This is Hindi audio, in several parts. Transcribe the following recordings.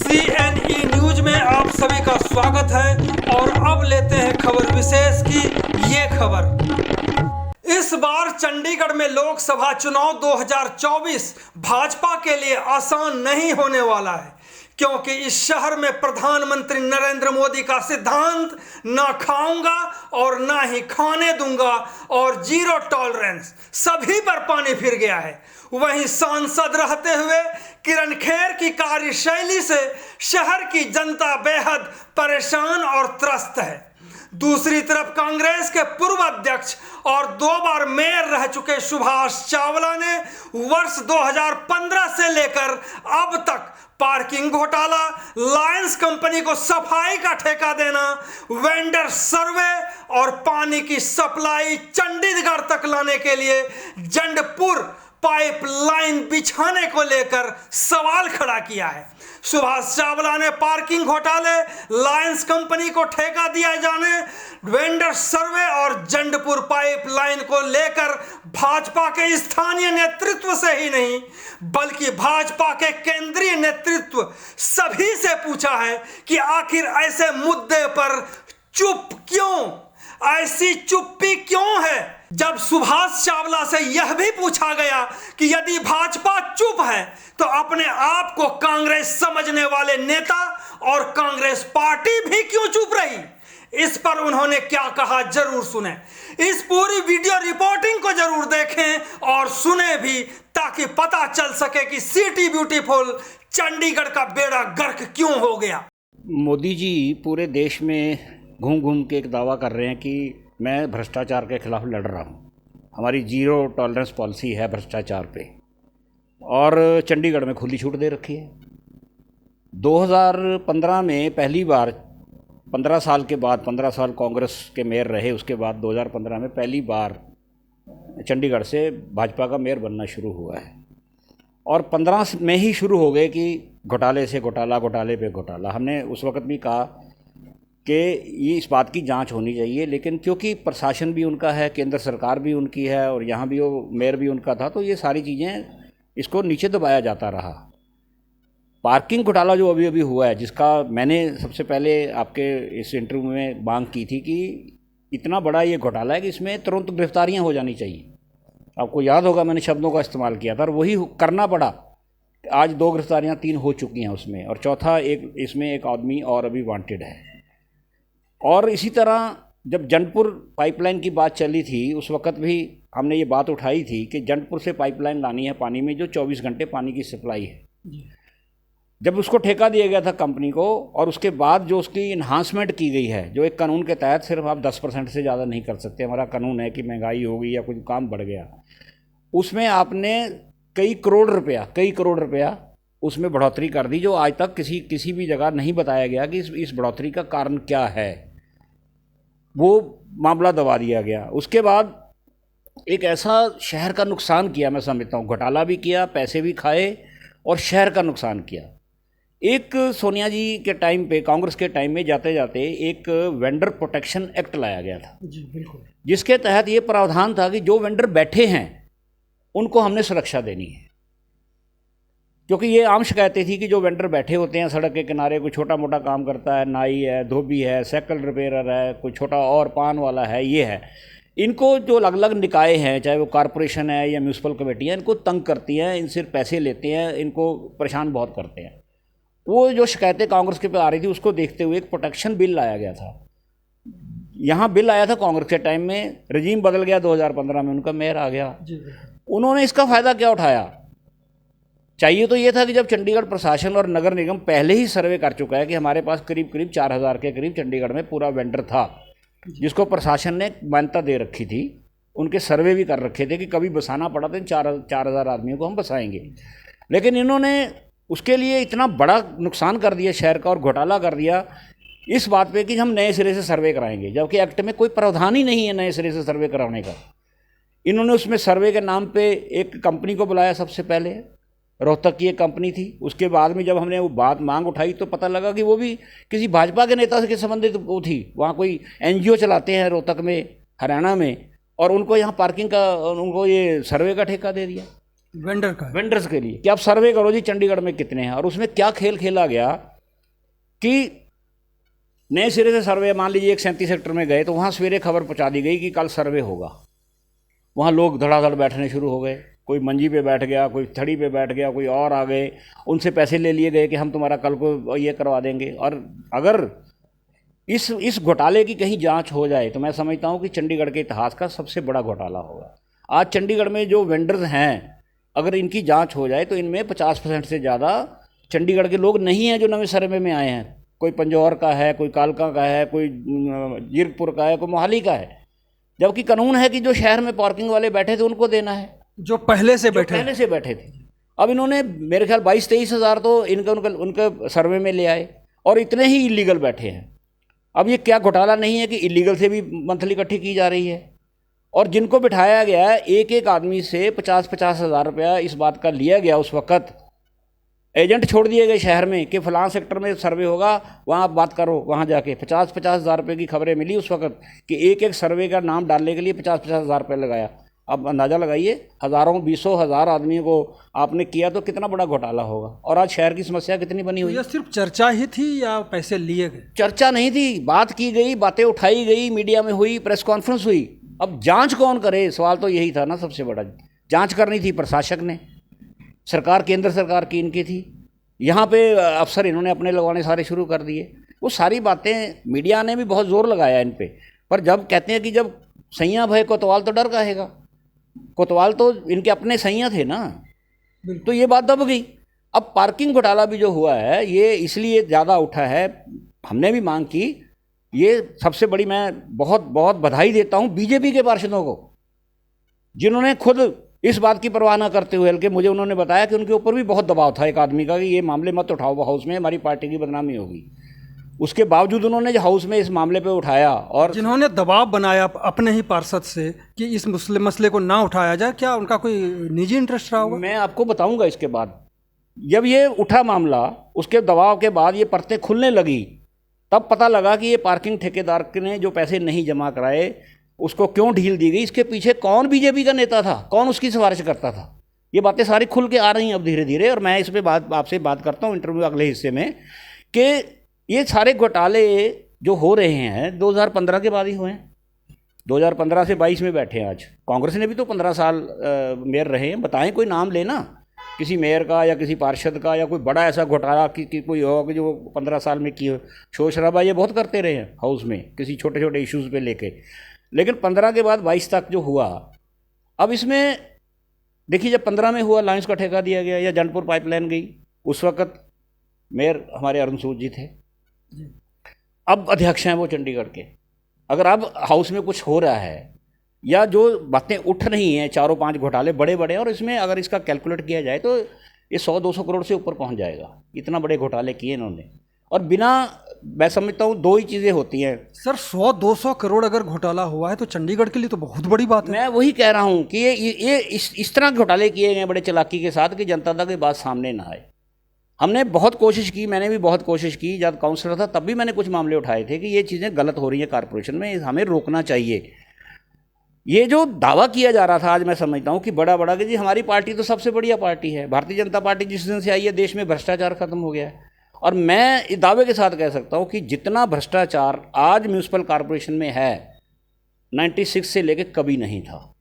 CNE न्यूज में आप सभी का स्वागत है और अब लेते हैं खबर विशेष की ये खबर। इस बार चंडीगढ़ में लोकसभा चुनाव 2024 भाजपा के लिए आसान नहीं होने वाला है, क्योंकि इस शहर में प्रधानमंत्री नरेंद्र मोदी का सिद्धांत ना खाऊंगा और ना ही खाने दूंगा और जीरो टॉलरेंस सभी पर पानी फिर गया है। वहीं सांसद रहते हुए किरण खेर की कार्यशैली से शहर की जनता बेहद परेशान और त्रस्त है। दूसरी तरफ कांग्रेस के पूर्व अध्यक्ष और 2 बार मेयर रह चुके सुभाष चावला ने वर्ष 2015 से लेकर अब तक पार्किंग घोटाला, लायंस कंपनी को सफाई का ठेका देना, वेंडर सर्वे और पानी की सप्लाई चंडीगढ़ तक लाने के लिए जंडपुर पाइपलाइन बिछाने को लेकर सवाल खड़ा किया है। सुभाष चावला ने पार्किंग घोटाले, लायंस कंपनी को ठेका दिया जाने, वेंडर सर्वे और जंडपुर पाइपलाइन को लेकर भाजपा के स्थानीय नेतृत्व से ही नहीं बल्कि भाजपा के केंद्रीय नेतृत्व सभी से पूछा है कि आखिर ऐसे मुद्दे पर चुप क्यों, ऐसी चुप्पी क्यों है। जब सुभाष चावला से यह भी पूछा गया कि यदि भाजपा चुप है तो अपने आप को कांग्रेस समझने वाले नेता और कांग्रेस पार्टी भी क्यों चुप रही, इस पर उन्होंने क्या कहा जरूर सुने। इस पूरी वीडियो रिपोर्टिंग को जरूर देखें और सुने भी, ताकि पता चल सके कि सिटी ब्यूटीफुल चंडीगढ़ का बेड़ा गर्क क्यों हो गया। मोदी जी पूरे देश में घूम घूम के एक दावा कर रहे हैं कि मैं भ्रष्टाचार के खिलाफ लड़ रहा हूँ, हमारी जीरो टॉलरेंस पॉलिसी है भ्रष्टाचार पे, और चंडीगढ़ में खुली छूट दे रखी है। 2015 में पहली बार, 15 साल के बाद, 15 साल कांग्रेस के मेयर रहे, उसके बाद 2015 में पहली बार चंडीगढ़ से भाजपा का मेयर बनना शुरू हुआ है। और 15 में ही शुरू हो गए कि घोटाले से घोटाला, घोटाले पे घोटाला। हमने उस वक्त भी कहा कि ये इस बात की जांच होनी चाहिए, लेकिन क्योंकि प्रशासन भी उनका है, केंद्र सरकार भी उनकी है और यहाँ भी वो मेयर भी उनका था, तो ये सारी चीज़ें इसको नीचे दबाया जाता रहा। पार्किंग घोटाला जो अभी अभी हुआ है, जिसका मैंने सबसे पहले आपके इस इंटरव्यू में मांग की थी कि इतना बड़ा ये घोटाला है कि इसमें तुरंत गिरफ्तारियाँ हो जानी चाहिए। आपको याद होगा मैंने शब्दों का इस्तेमाल किया था और वही करना पड़ा। आज 2 गिरफ्तारियाँ 3 हो चुकी हैं उसमें, और चौथा इसमें एक आदमी और अभी वांटेड है। और इसी तरह जब जंडपुर पाइपलाइन की बात चली थी, उस वक्त भी हमने ये बात उठाई थी कि जंडपुर से पाइपलाइन लानी है पानी में, जो 24 घंटे पानी की सप्लाई है। जब उसको ठेका दिया गया था कंपनी को, और उसके बाद जो उसकी इन्हांसमेंट की गई है, जो एक कानून के तहत सिर्फ आप 10% से ज़्यादा नहीं कर सकते, हमारा कानून है कि महंगाई हो गई या कुछ काम बढ़ गया, उसमें आपने कई करोड़ रुपया उसमें बढ़ोतरी कर दी, जो आज तक किसी भी जगह नहीं बताया गया कि इस बढ़ोतरी का कारण क्या है। वो मामला दबा दिया गया। उसके बाद एक ऐसा शहर का नुकसान किया, मैं समझता हूँ घोटाला भी किया, पैसे भी खाए और शहर का नुकसान किया। एक सोनिया जी के टाइम पे, कांग्रेस के टाइम में जाते जाते एक वेंडर प्रोटेक्शन एक्ट लाया गया था जी, बिल्कुल, जिसके तहत ये प्रावधान था कि जो वेंडर बैठे हैं उनको हमने सुरक्षा देनी है। क्योंकि ये आम शिकायतें थी कि जो वेंडर बैठे होते हैं सड़क के किनारे, कोई छोटा मोटा काम करता है, नाई है, धोबी है, साइकिल रिपेयरर है, कोई छोटा और पान वाला है, ये है, इनको जो अलग अलग निकाय हैं, चाहे वो कॉरपोरेशन है या म्यूनसिपल कमेटी है, इनको तंग करती हैं, इनसे पैसे लेते हैं, इनको परेशान बहुत करते हैं। वो जो शिकायतें कांग्रेस के पे आ रही थी, उसको देखते हुए एक प्रोटेक्शन बिल लाया गया था। यहाँ बिल आया था कांग्रेस के टाइम में, रजीम बदल गया 2015 में, उनका मेयर आ गया। उन्होंने इसका फ़ायदा क्या उठाया? चाहिए तो ये था कि जब चंडीगढ़ प्रशासन और नगर निगम पहले ही सर्वे कर चुका है कि हमारे पास करीब 4000 के करीब चंडीगढ़ में पूरा वेंडर था, जिसको प्रशासन ने मान्यता दे रखी थी, उनके सर्वे भी कर रखे थे कि कभी बसाना पड़ा तो 4000 आदमियों को हम बसाएंगे। लेकिन इन्होंने उसके लिए इतना बड़ा नुकसान कर दिया शहर का और घोटाला कर दिया इस बात पे कि हम नए सिरे से सर्वे कराएंगे, जबकि एक्ट में कोई प्रावधान ही नहीं है नए सिरे से सर्वे कराने का। इन्होंने उसमें सर्वे के नाम पे एक कंपनी को बुलाया, सबसे पहले रोहतक की एक कंपनी थी। उसके बाद में जब हमने वो बात मांग उठाई तो पता लगा कि वो भी किसी भाजपा के नेता से संबंधित वो थी। वहाँ कोई NGO चलाते हैं रोहतक में, हरियाणा में, और उनको यहाँ पार्किंग का, उनको ये सर्वे का ठेका दे दिया वेंडर्स के लिए कि आप सर्वे करो जी चंडीगढ़ में कितने हैं। और उसमें क्या खेल खेला गया कि नए सिरे से सर्वे, मान लीजिए एक 37 सेक्टर में गए तो वहाँ सवेरे खबर पहुँचा दी गई कि कल सर्वे होगा। वहाँ लोग धड़ाधड़ बैठने शुरू हो गए, कोई मंजी पे बैठ गया, कोई थड़ी पे बैठ गया, कोई और आ गए, उनसे पैसे ले लिए गए कि हम तुम्हारा कल को ये करवा देंगे। और अगर इस घोटाले की कहीं जांच हो जाए तो मैं समझता हूँ कि चंडीगढ़ के इतिहास का सबसे बड़ा घोटाला होगा। आज चंडीगढ़ में जो वेंडर्स हैं, अगर इनकी जांच हो जाए तो इनमें 50% से ज़्यादा चंडीगढ़ के लोग नहीं हैं जो नवे सर्वे में आए हैं। कोई पंजौर का है, कोई कालका का है, कोई जीरकपुर का है, कोई मोहाली का है। जबकि कानून है कि जो शहर में पार्किंग वाले बैठे थे उनको देना है, जो पहले से बैठे थे। अब इन्होंने मेरे ख्याल 22-23 हज़ार तो उनके सर्वे में ले आए और इतने ही इलीगल बैठे हैं। अब ये क्या घोटाला नहीं है कि इलीगल से भी मंथली इकट्ठी की जा रही है। और जिनको बिठाया गया है, एक एक आदमी से 50-50 हज़ार रुपया इस बात का लिया गया। उस वक़्त एजेंट छोड़ दिए गए शहर में कि फ़लाँ सेक्टर में सर्वे होगा, वहाँ आप बात करो। वहाँ जाके 50-50 हज़ार रुपये की खबरें मिली उस वक़्त कि एक एक सर्वे का नाम डालने के लिए 50-50 हज़ार रुपये लगाया। अब अंदाज़ा लगाइए, हज़ारों 20 हज़ार आदमियों को आपने किया तो कितना बड़ा घोटाला होगा। और आज शहर की समस्या कितनी बनी हुई है। ये सिर्फ चर्चा ही थी या पैसे लिए गए? चर्चा नहीं थी, बात की गई, बातें उठाई गई, मीडिया में हुई, प्रेस कॉन्फ्रेंस हुई। अब जांच कौन करे, सवाल तो यही था ना। सबसे बड़ा जांच करनी थी प्रशासक ने, सरकार केंद्र सरकार की इनकी थी। यहाँ पे अफसर इन्होंने अपने लगवाने सारे शुरू कर दिए। वो सारी बातें मीडिया ने भी बहुत ज़ोर लगाया इन पे। पर जब कहते हैं कि जब सैयाँ भय कोतवाल तो डर काहेगा, कोतवाल तो इनके अपने सैयाँ थे ना, तो ये बात दब गई। अब पार्किंग घोटाला भी जो हुआ है ये इसलिए ज़्यादा उठा है, हमने भी मांग की। ये सबसे बड़ी, मैं बहुत बहुत बधाई देता हूँ बीजेपी के पार्षदों को, जिन्होंने खुद इस बात की परवाह ना करते हुए, बल्कि मुझे उन्होंने बताया कि उनके ऊपर भी बहुत दबाव था एक आदमी का कि ये मामले मत उठाओ हाउस में, हमारी पार्टी की बदनामी होगी। उसके बावजूद उन्होंने जो हाउस में इस मामले पे उठाया, और जिन्होंने दबाव बनाया अपने ही पार्षद से कि इस मसले को ना उठाया जाए, क्या उनका कोई निजी इंटरेस्ट रहा होगा? मैं आपको बताऊंगा इसके बाद। जब ये उठा मामला, उसके दबाव के बाद ये परतें खुलने लगी, तब पता लगा कि ये पार्किंग ठेकेदार ने जो पैसे नहीं जमा कराए उसको क्यों ढील दी गई, इसके पीछे कौन बीजेपी का नेता था, कौन उसकी सिफारिश करता था। ये बातें सारी खुल के आ रही हैं अब धीरे धीरे। और मैं इस पर आपसे बात करता हूँ इंटरव्यू अगले हिस्से में, कि ये सारे घोटाले जो हो रहे हैं 2015 के बाद ही हुए हैं। 2015 से 22 में बैठे हैं आज। कांग्रेस ने भी तो 15 साल मेयर रहे हैं। बताएं कोई नाम लेना किसी मेयर का या किसी पार्षद का, या कोई बड़ा ऐसा घोटाला कि कोई हो कि जो 15 साल में की हो। शोर शराबा ये बहुत करते रहे हैं हाउस में किसी छोटे छोटे इश्यूज़ पे लेके। लेकिन 15 के बाद 22 तक जो हुआ, अब इसमें देखिए, जब 15 में हुआ लाइंस का ठेका दिया गया या जनपुर पाइपलाइन गई, उस वक्त मेयर हमारे अरुण सूद जी थे, अब अध्यक्ष हैं वो चंडीगढ़ के। अगर अब हाउस में कुछ हो रहा है या जो बातें उठ रही हैं, 4-5 घोटाले बड़े बड़े, और इसमें अगर इसका कैलकुलेट किया जाए तो ये 100-200 करोड़ से ऊपर पहुंच जाएगा। इतना बड़े घोटाले किए इन्होंने। और बिना, मैं समझता हूँ 2 ही चीज़ें होती हैं सर। 100-200 करोड़ अगर घोटाला हुआ है तो चंडीगढ़ के लिए तो बहुत बड़ी बात है। मैं वही कह रहा हूँ कि ये इस तरह घोटाले किए गए बड़े चालाकी के साथ कि जनता तक ये बात सामने ना आए। हमने बहुत कोशिश की, मैंने भी बहुत कोशिश की, जब काउंसलर था तब भी मैंने कुछ मामले उठाए थे कि ये चीज़ें गलत हो रही हैं कॉरपोरेशन में, हमें रोकना चाहिए। ये जो दावा किया जा रहा था, आज मैं समझता हूँ कि बड़ा बड़ा कि जी हमारी पार्टी तो सबसे बढ़िया पार्टी है, भारतीय जनता पार्टी जिस दिन से आई है देश में भ्रष्टाचार खत्म हो गया है। और मैं इस दावे के साथ कह सकता हूँ कि जितना भ्रष्टाचार आज म्यूनिसिपल कॉरपोरेशन में है 96 से लेकर कभी नहीं था।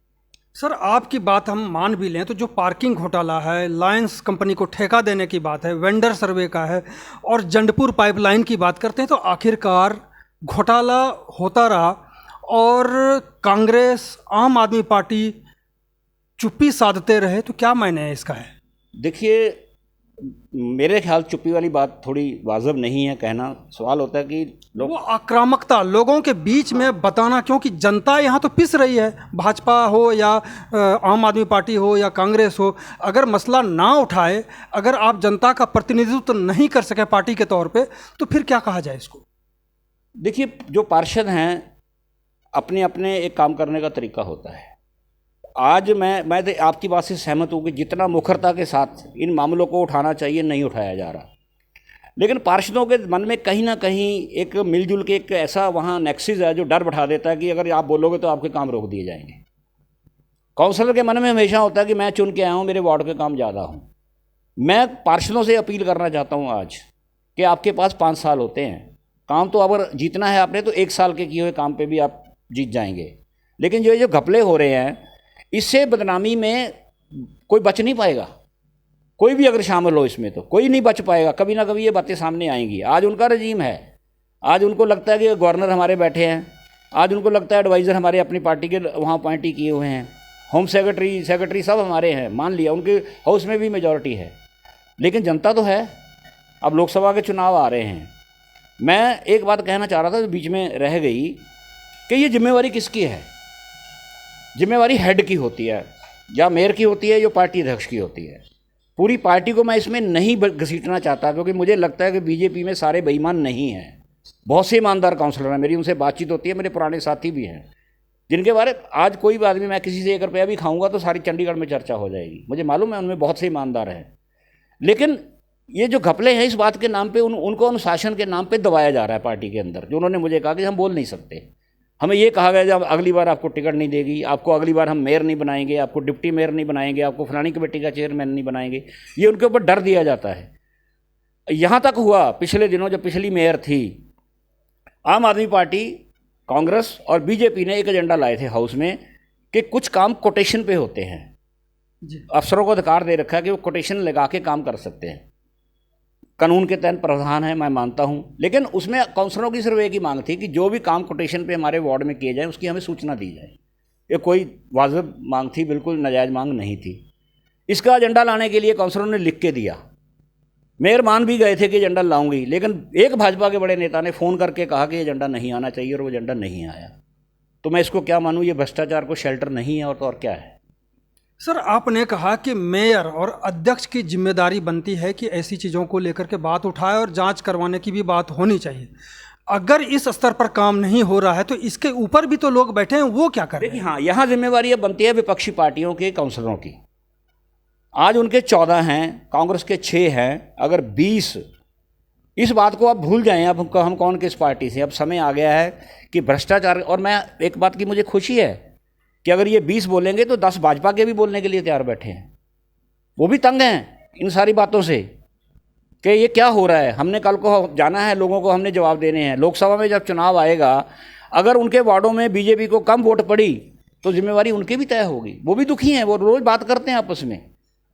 सर, आपकी बात हम मान भी लें तो जो पार्किंग घोटाला है, लायंस कंपनी को ठेका देने की बात है, वेंडर सर्वे का है, और जंडपुर पाइपलाइन की बात करते हैं, तो आखिरकार घोटाला होता रहा और कांग्रेस, आम आदमी पार्टी चुप्पी साधते रहे। तो क्या मायने इसका है? देखिए, मेरे ख्याल चुप्पी वाली बात थोड़ी वाजिब नहीं है कहना। सवाल होता है कि वो आक्रामकता लोगों के बीच में बताना, क्योंकि जनता यहाँ तो पिस रही है, भाजपा हो या आम आदमी पार्टी हो या कांग्रेस हो। अगर मसला ना उठाए, अगर आप जनता का प्रतिनिधित्व नहीं कर सके पार्टी के तौर पे, तो फिर क्या कहा जाए इसको? देखिए, जो पार्षद हैं अपने अपने एक काम करने का तरीका होता है। आज मैं तो आपकी बात से सहमत हूँ कि जितना मुखरता के साथ इन मामलों को उठाना चाहिए नहीं उठाया जा रहा। लेकिन पार्षदों के मन में कहीं ना कहीं एक मिलजुल के एक ऐसा वहाँ नेक्सिस है जो डर बैठा देता है कि अगर आप बोलोगे तो आपके काम रोक दिए जाएंगे। काउंसलर के मन में हमेशा होता है कि मैं चुन के आया हूँ, मेरे वार्ड के काम ज़्यादा हूँ। मैं पार्षदों से अपील करना चाहता हूँ आज कि आपके पास 5 साल होते हैं, काम तो अगर जीतना है आपने तो 1 साल के किए हुए काम पे भी आप जीत जाएंगे। लेकिन जो घपले हो रहे हैं, इससे बदनामी में कोई बच नहीं पाएगा। कोई भी अगर शामिल हो इसमें तो कोई नहीं बच पाएगा, कभी ना कभी ये बातें सामने आएंगी। आज उनका रजीम है, आज उनको लगता है कि गवर्नर हमारे बैठे हैं, आज उनको लगता है एडवाइज़र हमारे अपनी पार्टी के वहाँ अपॉइंट ही किए हुए हैं, होम सेक्रेटरी सब हमारे हैं, मान लिया उनके हाउस में भी मेजॉरिटी है। लेकिन जनता तो है। अब लोकसभा के चुनाव आ रहे हैं। मैं एक बात कहना चाह रहा था, बीच में रह गई, कि ये जिम्मेवारी किसकी है? जिम्मेवारी हेड की होती है, या मेयर की होती है, जो पार्टी अध्यक्ष की होती है। पूरी पार्टी को मैं इसमें नहीं घसीटना चाहता, क्योंकि मुझे लगता है कि बीजेपी में सारे बेईमान नहीं हैं। बहुत से ईमानदार काउंसलर हैं, मेरी उनसे बातचीत होती है, मेरे पुराने साथी भी हैं, जिनके बारे आज कोई भी आदमी, मैं किसी से 1 रुपया भी खाऊंगा तो सारी चंडीगढ़ में चर्चा हो जाएगी। मुझे मालूम है उनमें बहुत से ईमानदार हैं। लेकिन ये जो घपले हैं, इस बात के नाम पे उनको अनुशासन के नाम पे दबाया जा रहा है पार्टी के अंदर। जो उन्होंने मुझे कहा कि हम बोल नहीं सकते, हमें ये कहा गया जब अगली बार आपको टिकट नहीं देगी, आपको अगली बार हम मेयर नहीं बनाएंगे, आपको डिप्टी मेयर नहीं बनाएंगे, आपको फलानी कमेटी का चेयरमैन नहीं बनाएंगे। ये उनके ऊपर डर दिया जाता है। यहाँ तक हुआ पिछले दिनों, जब पिछली मेयर थी, आम आदमी पार्टी, कांग्रेस और बीजेपी ने एक एजेंडा लाए थे हाउस में कि कुछ काम कोटेशन पे होते हैं। अफसरों को अधिकार दे रखा है कि वो कोटेशन लगा के काम कर सकते हैं। कानून के तहत प्रावधान है, मैं मानता हूं, लेकिन उसमें काउंसलरों की सिर्फ एक ही मांग थी कि जो भी काम कोटेशन पे हमारे वार्ड में किए जाए उसकी हमें सूचना दी जाए। ये कोई वाजिब मांग थी, बिल्कुल नाजायज़ मांग नहीं थी। इसका एजेंडा लाने के लिए काउंसलरों ने लिख के दिया। मेयर मान भी गए थे कि एजेंडा लाऊंगी, लेकिन एक भाजपा के बड़े नेता ने फ़ोन करके कहा कि एजेंडा नहीं आना चाहिए, और वो एजेंडा नहीं आया। तो मैं इसको क्या मानूं? ये भ्रष्टाचार को शेल्टर नहीं है, और तो और क्या है? सर, आपने कहा कि मेयर और अध्यक्ष की जिम्मेदारी बनती है कि ऐसी चीज़ों को लेकर के बात उठाए और जांच करवाने की भी बात होनी चाहिए। अगर इस स्तर पर काम नहीं हो रहा है तो इसके ऊपर भी तो लोग बैठे हैं, वो क्या करें? देखिए, हाँ, यहाँ जिम्मेवारी अब बनती है विपक्षी पार्टियों के काउंसलरों की। आज उनके 14 हैं, कांग्रेस के 6 हैं। अगर 20 इस बात को आप भूल जाएं, अब हम कौन किस पार्टी से, अब समय आ गया है कि भ्रष्टाचार। और मैं एक बात की मुझे खुशी है कि अगर ये 20 बोलेंगे तो 10 भाजपा के भी बोलने के लिए तैयार बैठे हैं। वो भी तंग हैं इन सारी बातों से कि ये क्या हो रहा है। हमने कल को जाना है, लोगों को हमने जवाब देने हैं। लोकसभा में जब चुनाव आएगा, अगर उनके वार्डों में बीजेपी को कम वोट पड़ी तो जिम्मेवारी उनकी भी तय होगी। वो भी दुखी हैं, वो रोज़ बात करते हैं आपस में।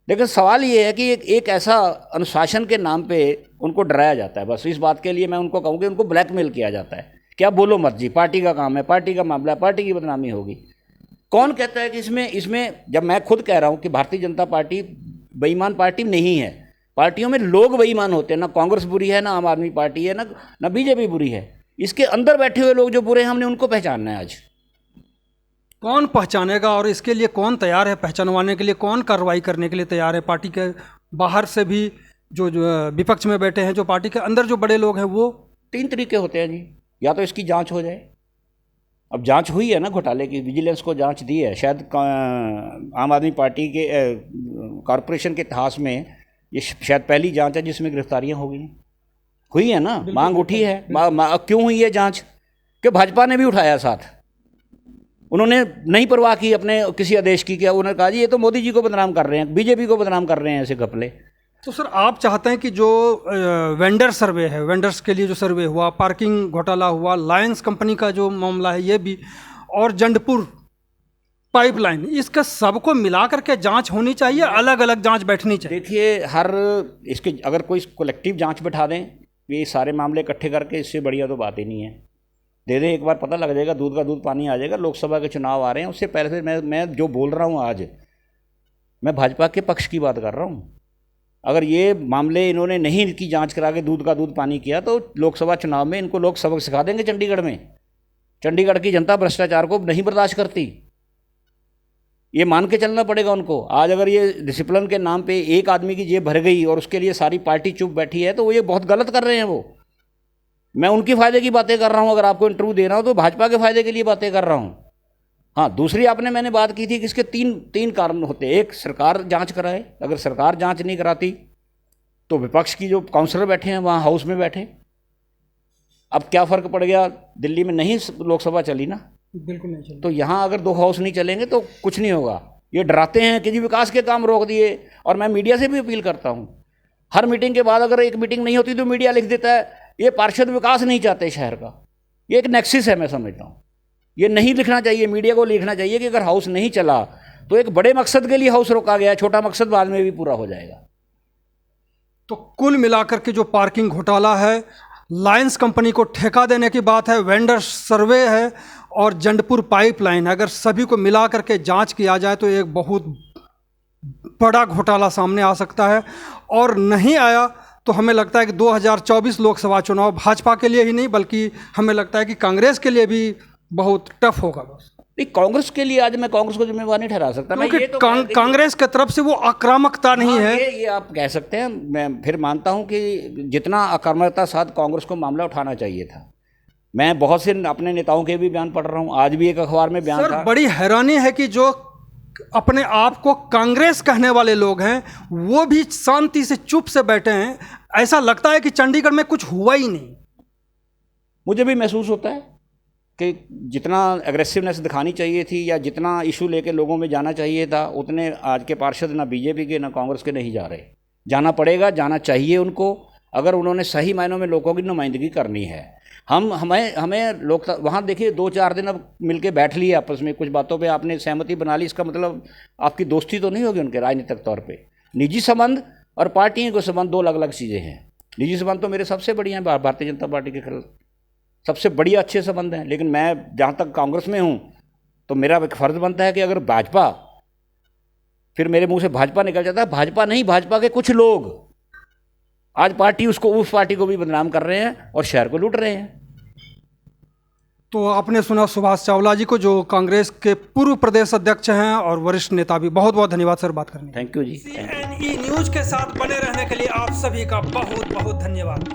लेकिन सवाल ये है कि एक ऐसा अनुशासन के नाम पे उनको डराया जाता है। बस इस बात के लिए मैं उनको कहूँगी, उनको ब्लैकमेल किया जाता है कि आप बोलो मत जी, पार्टी का काम है, पार्टी का मामला है, पार्टी की बदनामी होगी। कौन कहता है कि इसमें जब मैं खुद कह रहा हूँ कि भारतीय जनता पार्टी बेईमान पार्टी नहीं है। पार्टियों में लोग बेईमान होते हैं, ना कांग्रेस बुरी है, ना आम आदमी पार्टी है, ना बीजेपी बुरी है। इसके अंदर बैठे हुए लोग जो बुरे हैं, हमने उनको पहचानना है। आज कौन पहचानेगा और इसके लिए कौन तैयार है पहचानवाने के लिए? कौन कार्रवाई करने के लिए तैयार है? पार्टी के बाहर से भी जो विपक्ष में बैठे हैं, जो पार्टी के अंदर जो बड़े लोग हैं, वो 3 तरीके होते हैं जी। या तो इसकी जांच हो जाए। अब जांच हुई है ना घोटाले की, विजिलेंस को जांच दी है। शायद आम आदमी पार्टी के कॉरपोरेशन के इतिहास में ये शायद पहली जांच है जिसमें गिरफ्तारियां हो गई। हुई है ना, मांग उठी है। क्यों हुई है जांच? कि भाजपा ने भी उठाया साथ। उन्होंने नहीं परवाह की अपने किसी आदेश की। क्या उन्होंने कहा जी ये तो मोदी जी को बदनाम कर रहे हैं, बीजेपी को बदनाम कर रहे हैं ऐसे घपले। तो सर, आप चाहते हैं कि जो वेंडर सर्वे है, वेंडर्स के लिए जो सर्वे हुआ, पार्किंग घोटाला हुआ, लायंस कंपनी का जो मामला है ये भी, और जंडपुर पाइपलाइन, इसका सबको मिला करके जांच होनी चाहिए, अलग अलग जांच बैठनी चाहिए? देखिए, इसके अगर कोई कलेक्टिव जांच बैठा दें, ये सारे मामले इकट्ठे करके, इससे बढ़िया तो बात ही नहीं है। दे दें, एक बार पता लग जाएगा, दूध का दूध पानी आ जाएगा। लोकसभा के चुनाव आ रहे हैं, उससे पहले से मैं जो बोल रहा हूँ आज, मैं भाजपा के पक्ष की बात कर रहा हूँ। अगर ये मामले इन्होंने नहीं इनकी जांच करा के दूध का दूध पानी किया तो लोकसभा चुनाव में इनको लोग सबक सिखा देंगे। चंडीगढ़ में, चंडीगढ़ की जनता भ्रष्टाचार को नहीं बर्दाश्त करती, ये मान के चलना पड़ेगा उनको। आज अगर ये डिसिप्लिन के नाम पे एक आदमी की जेब भर गई और उसके लिए सारी पार्टी चुप बैठी है, तो वो ये बहुत गलत कर रहे हैं। वो, मैं उनके फ़ायदे की बातें कर रहा हूँ। अगर आपको इंटरव्यू दे रहा हूँ तो भाजपा के फ़ायदे के लिए बातें कर रहा हूँ। हाँ, दूसरी मैंने बात की थी कि इसके तीन कारण होते हैं। एक, सरकार जांच कराए। अगर सरकार जांच नहीं कराती तो विपक्ष की जो काउंसलर बैठे हैं वहाँ हाउस में बैठे। अब क्या फ़र्क पड़ गया, दिल्ली में नहीं लोकसभा चली ना, बिल्कुल नहीं चली। तो यहाँ अगर 2 हाउस नहीं चलेंगे तो कुछ नहीं होगा। ये डराते हैं कि जी विकास के काम रोक दिए। और मैं मीडिया से भी अपील करता हूँ, हर मीटिंग के बाद अगर एक मीटिंग नहीं होती तो मीडिया लिख देता है ये पार्षद विकास नहीं चाहते शहर का। ये एक नेक्सिस है, मैं समझता हूँ। ये नहीं लिखना चाहिए, मीडिया को लिखना चाहिए कि अगर हाउस नहीं चला तो एक बड़े मकसद के लिए हाउस रोका गया, छोटा मकसद बाद में भी पूरा हो जाएगा। तो कुल मिलाकर के जो पार्किंग घोटाला है, लायंस कंपनी को ठेका देने की बात है, वेंडर सर्वे है और जंडपुर पाइपलाइन, अगर सभी को मिला करके जांच किया जाए तो एक बहुत बड़ा घोटाला सामने आ सकता है। और नहीं आया तो हमें लगता है कि 2024 लोकसभा चुनाव भाजपा के लिए ही नहीं बल्कि हमें लगता है कि कांग्रेस के लिए भी बहुत टफ होगा। बस नहीं, कांग्रेस के लिए आज मैं कांग्रेस को जिम्मेवार नहीं ठहरा सकता, क्योंकि कांग्रेस की तरफ से वो आक्रामकता नहीं है। ये आप कह सकते हैं। मैं फिर मानता हूं कि जितना आक्रामकता साथ कांग्रेस को मामला उठाना चाहिए था। मैं बहुत से अपने नेताओं के भी बयान पढ़ रहा हूं, आज भी एक अखबार में बयान था। बड़ी हैरानी है कि जो अपने आप को कांग्रेस कहने वाले लोग हैं वो भी शांति से चुप से बैठे हैं। ऐसा लगता है कि चंडीगढ़ में कुछ हुआ ही नहीं। मुझे भी महसूस होता है कि जितना एग्रेसिवनेस दिखानी चाहिए थी या जितना इशू लेके लोगों में जाना चाहिए था, उतने आज के पार्षद ना बीजेपी के ना कांग्रेस के नहीं जा रहे। जाना पड़ेगा, जाना चाहिए उनको, अगर उन्होंने सही मायनों में लोगों की नुमाइंदगी करनी है। हमें लोग वहाँ देखिए 2-4 दिन अब मिलके बैठ लिए आपस में, कुछ बातों पे आपने सहमति बना ली, इसका मतलब आपकी दोस्ती तो नहीं होगी उनके राजनीतिक तौर पे। निजी संबंध और पार्टियों के संबंध दो अलग अलग चीज़ें हैं। निजी संबंध तो मेरे सबसे बढ़िया हैं भारतीय जनता पार्टी के खिलाफ, सबसे बढ़िया अच्छे संबंध हैं। लेकिन मैं जहाँ तक कांग्रेस में हूँ तो मेरा एक फ़र्ज़ बनता है कि अगर भाजपा, फिर मेरे मुंह से भाजपा निकल जाता है, भाजपा नहीं, भाजपा के कुछ लोग आज उस पार्टी को भी बदनाम कर रहे हैं और शहर को लूट रहे हैं। तो आपने सुना सुभाष चावला जी को, जो कांग्रेस के पूर्व प्रदेश अध्यक्ष हैं और वरिष्ठ नेता भी। बहुत बहुत धन्यवाद सर बात करने। Thank you ji. CNE news के साथ बने रहने के लिए आप सभी का बहुत बहुत धन्यवाद।